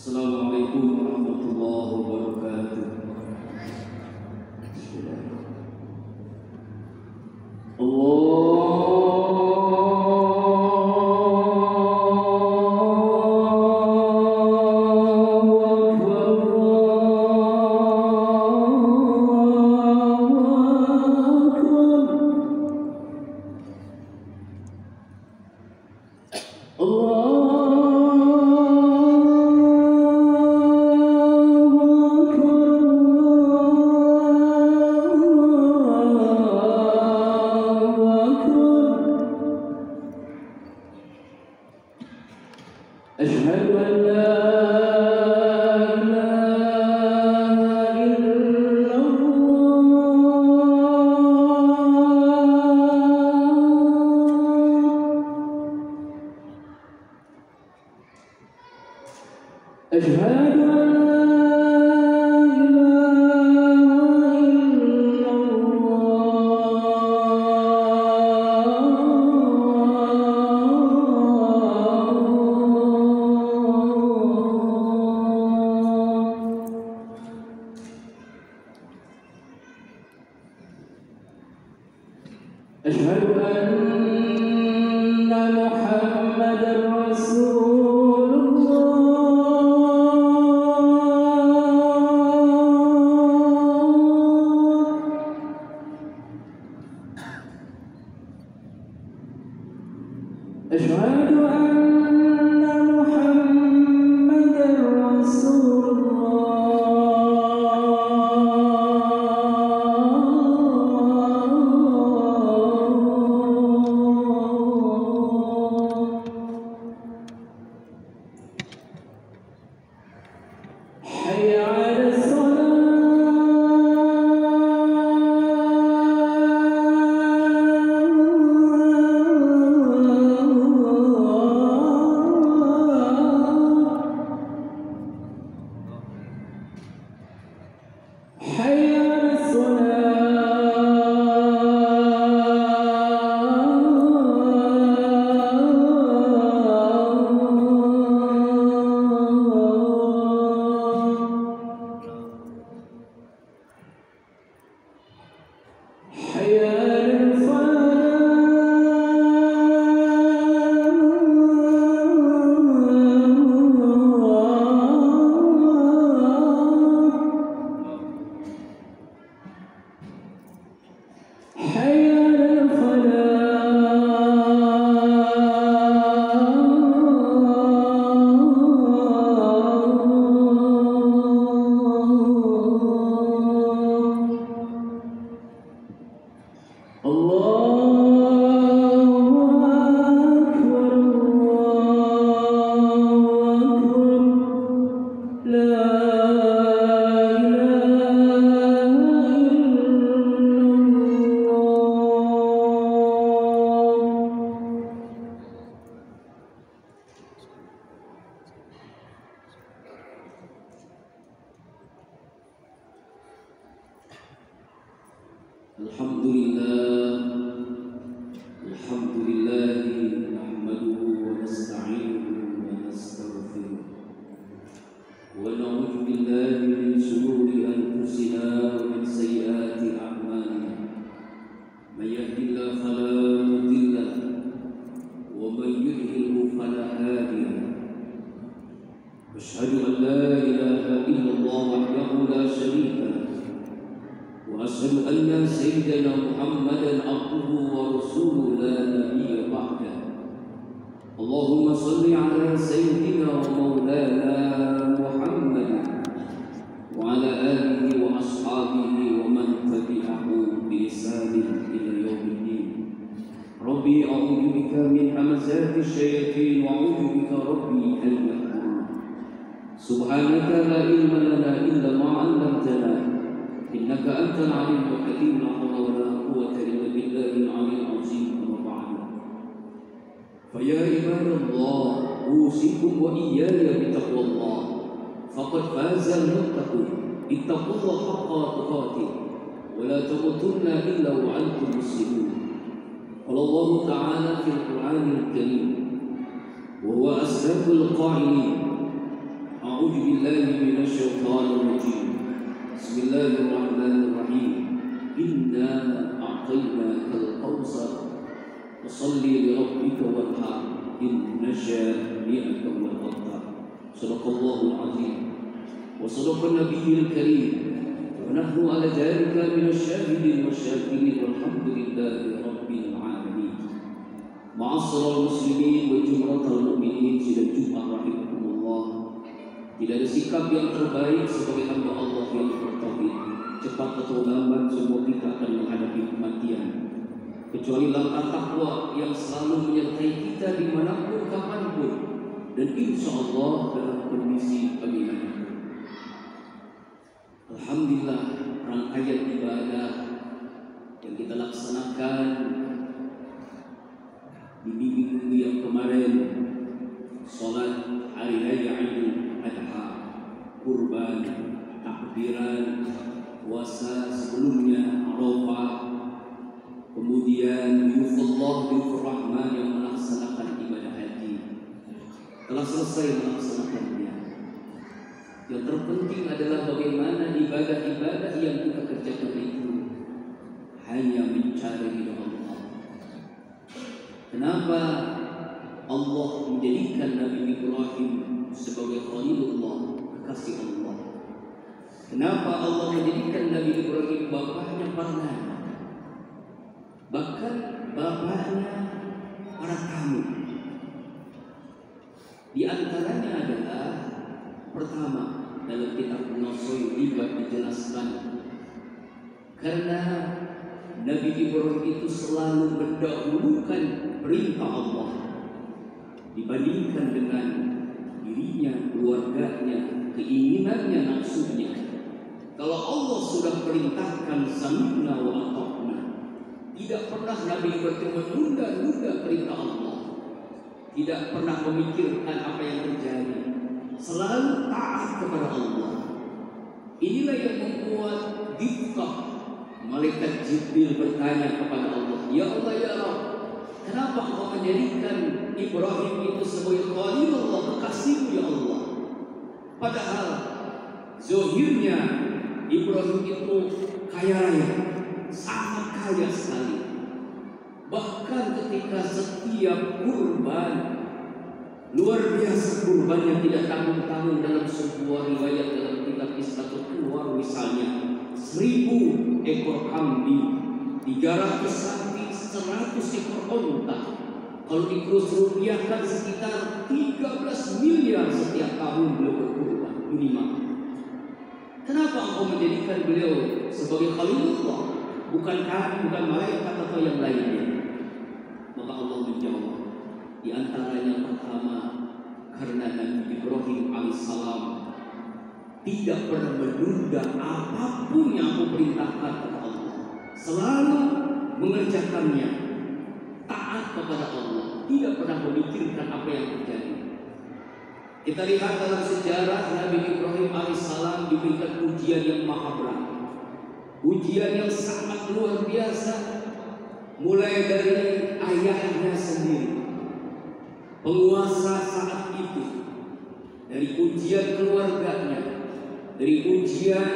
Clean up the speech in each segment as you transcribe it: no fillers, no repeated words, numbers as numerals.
Assalamualaikum warahmatullahi wabarakatuh. أشهد أن لا إله إلا الله. أشهد أن أشهد أن محمدًا رسول الله. أشهد أن محمدًا رسول حي على الصلاة. حي على حي على الفلاح. حي على Alhamdulillah nahmaduhu wa nasta'inuhu wa nastaghfiruh wa na'udzu billahi min shururi anfusina wa min sayyiati a'malina. May yahdihillahu fala mudilla lahu wa may yudlilhu fala hadiya lahu. Asyhadu an la ilaha illallah wahdahu la syarika lahu وأشهد أن سيدنا محمدًا عبده ورسوله لا نبي بعده. اللهم صل على سيدنا ومولانا محمد وعلى آله وأصحابه ومن تبعه بإحسان إلى يوم الدين. ربي أعوذ بك من همزات الشياطين وأعوذ بك ربي أن يحضرون. سبحانك لا علم لنا إلا ما علمتنا إنك أنت العليم الحكيم. لا حول ولا قوة إلا بالله العلي العظيم. أما بعد فيا عباد الله أوصيكم وإياي بتقوى الله فقد فاز المتقون. اتقوا الله حق تقاته ولا تموتن إلا وأنتم مسلمون. قال الله تعالى في القرآن الكريم وهو أصدق القائلين: أعوذ أعوذ بالله من الشيطان الرجيم. بسم الله الرحمن الرحيم. إنا أعطيناك الكوثر فصل لربك وانحر إن شانئك هو الأبتر. صدق الله العظيم وصدق النبي الكريم ونحن على ذلك من الشاهدين والشاكرين والحمد لله رب العالمين. معاشر المسلمين وجمرة المؤمنين sidang Jumat rahimakumullah. Tidak ada sikap yang terbaik sebagai hamba Allah yang bertauhid. Cepat atau lambat semua kita akan menghadapi kematian. Kecuali langkah takwa yang selalu menyertai kita dimanapun kapanpun dan insya Allah dalam kondisi bagaimanapun. Alhamdulillah, rangkaian ibadah yang kita laksanakan di minggu yang kemarin, sholat hari raya Idul Adha, kurban, takbiran, puasa sebelumnya, Arafah, kemudian yufullah yufur rahman yang melaksanakan ibadah haji telah selesai melaksanakannya. Yang terpenting adalah bagaimana ibadah-ibadah yang kita kerjakan itu hanya mencari ridha Allah. Kenapa Allah menjadikan Nabi Ibrahim sebagai Khalilullah, kekasih Allah? Kenapa Allah menjadikan Nabi Ibrahim bapaknya para nabi, bahkan bapaknya para tamu? Di antaranya adalah pertama, dalam kitab Nasoy Ribat dijelaskan karena Nabi Ibrahim itu selalu mendahulukan perintah Allah dibandingkan dengan dirinya, keluarganya, keinginannya, nafsunya. Kalau Allah sudah perintahkan sami'na wa ata'na, tidak pernah Nabi Ibrahim menunda-nunda perintah Allah, tidak pernah memikirkan apa yang terjadi, selalu taat kepada Allah. Inilah yang membuat Diftah malaikat Jibril bertanya kepada Allah, ya Allah ya Rabb, kenapa Engkau menjadikan Ibrahim itu sebagai Khalilullah, kekasihmu ya Allah? Padahal zahirnya Ibrahim itu kaya raya, sangat kaya sekali. Bahkan ketika setiap kurban, luar biasa kurbannya, tidak tanggung-tanggung. Dalam sebuah riwayat dalam kitab Islatul Keluar misalnya 1000 ekor kambing, 300 sapi, 100 ekor unta. Kalau dikurus rupiahkan sekitar 13 miliar setiap tahun beliau berkurban minimal. Kenapa Engkau menjadikan beliau sebagai Khalilullah, bukan kami, bukan malaikat atau yang lainnya? Maka Allah menjawab, di antaranya pertama, karena Nabi Ibrahim alaihissalam tidak pernah menunda apapun yang Aku perintahkan kepada Allah, selalu mengerjakannya, taat kepada Allah, tidak pernah memikirkan apa yang terjadi. Kita lihat dalam sejarah Nabi Ibrahim alaihissalam diberikan ujian yang maha berat, ujian yang sangat luar biasa, mulai dari ayahnya sendiri, penguasa saat itu, dari ujian keluarganya, dari ujian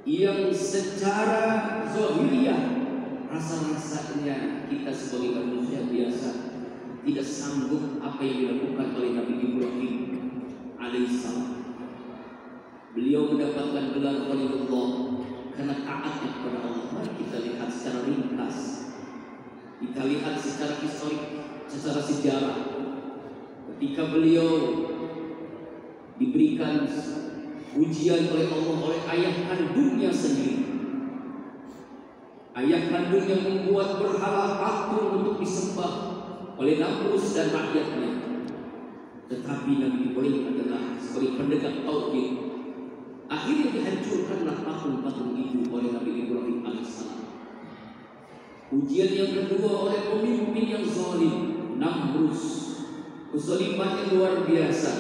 yang secara zahiriyah rasa-rasanya kita sebagai manusia biasa tidak sanggup apa yang dilakukan oleh Nabi Ibrahim alaihissalam. Beliau mendapatkan gelar Khalilullah karena taatnya kepada Allah. Mari kita lihat secara ringkas, kita lihat secara historik, secara sejarah. Ketika beliau diberikan ujian oleh Allah oleh ayah kandungnya sendiri, ayah kandung yang membuat berhala patung untuk disembah oleh Namrus dan rakyatnya. Tetapi Nabi Ibrahim adalah sebagai pendekar tauhid, akhirnya dihancurkanlah patung-patung itu oleh Nabi Ibrahim alaihissalam. Ujian yang kedua oleh pemimpin yang zalim, Namrus, kezaliman yang luar biasa,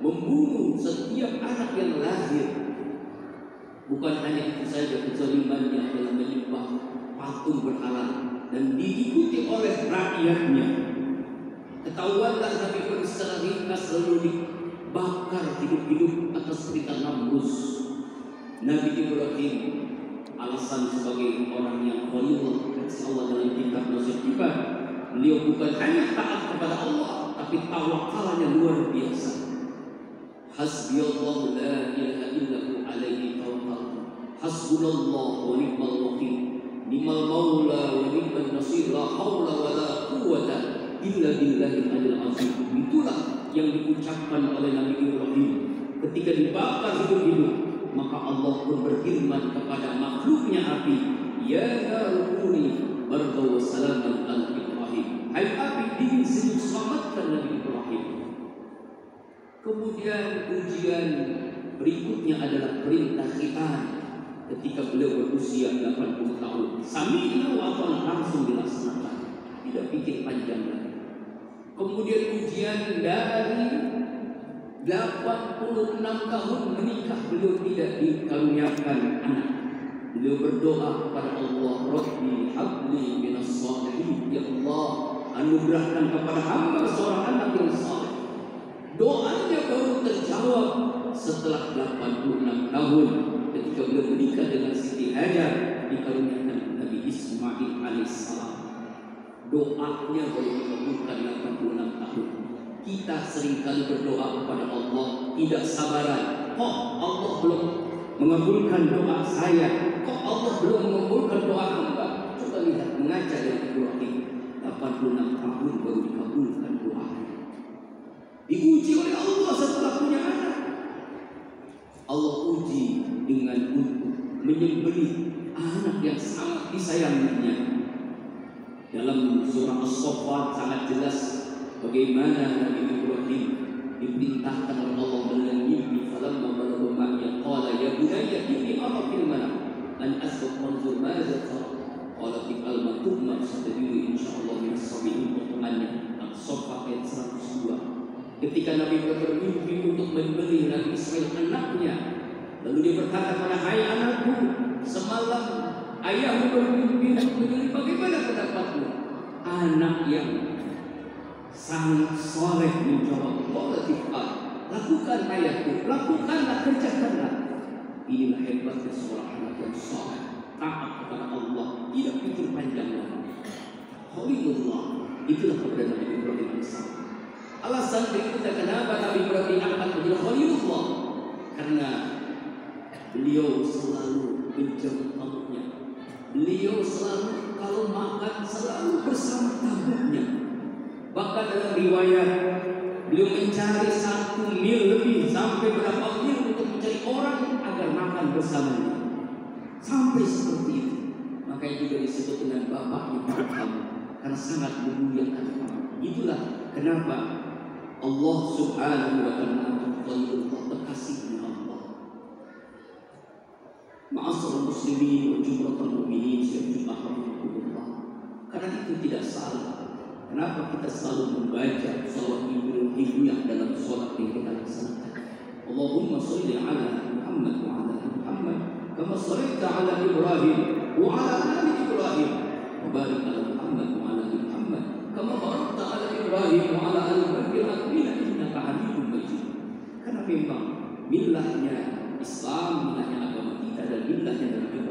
membunuh setiap anak yang lahir. Bukan hanya itu saja, kezalimannya adalah menyembah patung berhala dan diikuti oleh rakyatnya. Ketahuanlah Nabi Ibrahim secara ringkas lalu bakar hidup-hidup atas perintah Namrus. Nabi Ibrahim alasan sebagai orang yang khalil kasih Allah dalam kitab Nasihat Ibad, beliau bukan hanya taat kepada Allah, tapi tawakalnya luar biasa. Hasbiyallahu la ilaha illahu alaihi tawakkaltu, hasbunallahu wa ni'mal wakil, ni'mal maula wa ni'mal nasir, la haula wa la quwwata illa billahil aliyil azim. Itulah yang diucapkan oleh Nabi Ibrahim ketika dibakar hidup-hidup. Maka Allah pun berfirman kepada makhluknya api, ya narukuni bardaw wa salaman ala Ibrahim. Hai api, dingin sejuk, selamatkan Nabi Ibrahim. Kemudian ujian berikutnya adalah perintah khitan ketika beliau berusia 80 tahun. Sami'na wa ata'na, langsung dilaksanakan, tidak pikir panjang lagi. Kemudian ujian dari 86 tahun menikah, beliau tidak dikaruniakan anak. Beliau berdoa kepada Allah, Rabbi habli minas salihin, ya Allah, anugerahkan kepada hamba seorang anak yang saleh. Doanya baru terjawab setelah 86 tahun ketika beliau menikah dengan Siti Hajar, dikaruniakan Nabi Ismail alaihissalam. Doanya baru dikabulkan 86 tahun. Kita seringkali berdoa kepada Allah tidak sabaran. Kok Allah belum mengabulkan doa saya? Kok Allah belum mengabulkan doa hamba? Coba lihat, mengaca dari Ibrahim, 86 tahun baru dikabulkan doa. Diuji oleh Allah setelah punya anak. Allah uji dengan menyembelih anak yang sangat disayanginya. Dalam surah As-Saffat sangat jelas bagaimana Nabi Ibrahim diperintahkan oleh Allah dengan mimpi. Falamma balagha ma'ya qala ya bunayya inni ara fil manam an asbaq manzur madza tara qala tif'al ma tu'mar satadri insyaallah min as-sabirin. Potongannya As-Saffat ayat 102. Ketika Nabi bermimpi untuk membeli Nabi Ismail anaknya, lalu dia berkata kepada, hai anakku, semalam ayahmu bermimpi untuk membeli, bagaimana pendapatmu? Anak yang sangat soleh menjawab, lakukan ayahku, lakukanlah, kerjakanlah. Inilah hebatnya seorang anak yang soleh, taat kepada Allah, tidak pikir panjang lagi. Khalilullah, itulah keberadaan Nabi Ibrahim alaihissalam. Alasan berikutnya kenapa Nabi Ibrahim angkat menjadi Khalilullah, karena beliau selalu menjemput tamunya. Beliau selalu kalau makan selalu bersama tamunya. Bahkan dalam riwayat beliau mencari 1 mil lebih, sampai berapa mil untuk mencari orang agar makan bersamanya. Sampai seperti itu. Makanya juga disebut dengan bapaknya para tamu, karena sangat memuliakan tamu. Itulah kenapa Allah Subhanahu wa ta'ala Khalilullah, terkasihnya Allah. Ma'asyiral muslimin wa jumlatul mu'minin yang rahimahumullah. Karena itu tidak salah. Kenapa kita selalu membaca salawat Ibrahimiyah dalam salat yang kita laksanakan? Allahumma shalli ala Muhammad wa ala ali Muhammad kama shallaita ala Ibrahim wa ala ali Ibrahim wa barik ala Muhammad wa ala ali Muhammad kama barakta ala Ibrahim wa ala ali Ibrahim innaka Hamidum Majid. Karena memang millahnya Islam, millahnya agama kita dan millahnya